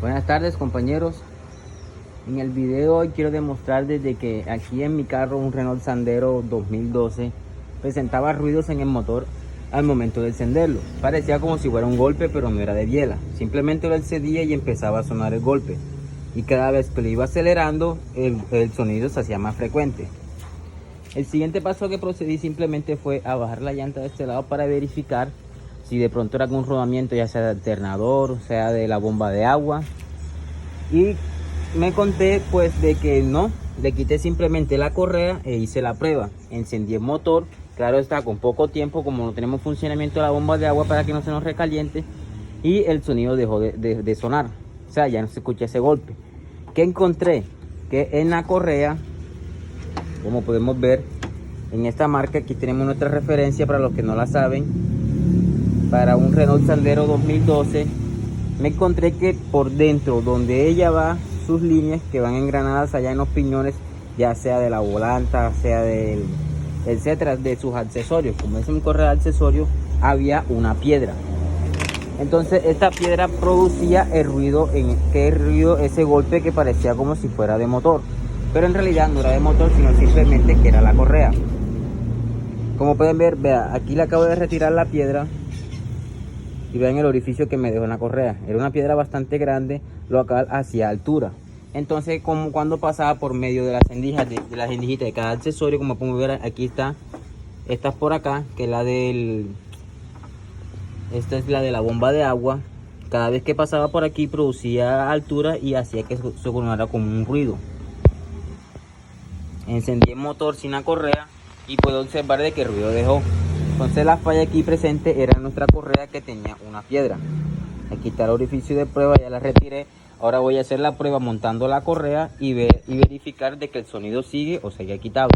Buenas tardes, compañeros. En el video de hoy quiero demostrar desde que aquí en mi carro, un Renault Sandero 2012, presentaba ruidos en el motor al momento de encenderlo. Parecía como si fuera un golpe, pero no era de biela. Simplemente lo encendía y empezaba a sonar el golpe. Y cada vez que lo iba acelerando, el sonido se hacía más frecuente. El siguiente paso que procedí simplemente fue a bajar la llanta de este lado para verificar si de pronto era algún rodamiento, ya sea de alternador, sea de la bomba de agua. Y me conté pues de que no, le quité simplemente la correa e hice la prueba. Encendí el motor, claro está, con poco tiempo, como no tenemos funcionamiento de la bomba de agua para que no se nos recaliente, y el sonido dejó de sonar, o sea, ya no se escucha ese golpe. ¿Qué encontré? Que en la correa, como podemos ver en esta marca, aquí tenemos nuestra referencia para los que no la saben, para un Renault Sandero 2012, me encontré que por dentro, donde ella va, sus líneas que van engranadas allá en los piñones, ya sea de la volanta, sea del etcétera, de sus accesorios, como es un correa de accesorios, había una piedra. Entonces esta piedra producía el ruido, ese golpe que parecía como si fuera de motor, pero en realidad no era de motor, sino simplemente que era la correa. Como pueden ver, vea, aquí le acabo de retirar la piedra y vean el orificio que me dejó en la correa. Era una piedra bastante grande, local hacia altura. Entonces, como cuando pasaba por medio de las endijas, de las endijitas de cada accesorio, como podemos ver, aquí está, esta es por acá, que es la esta es la de la bomba de agua. Cada vez que pasaba por aquí producía altura y hacía que sonara como un ruido. Encendí el motor sin la correa y puedo observar de qué ruido dejó. Entonces la falla aquí presente era nuestra correa, que tenía una piedra. Aquí está el orificio de prueba, ya la retiré. Ahora voy a hacer la prueba montando la correa y verificar de que el sonido sigue o se haya quitado.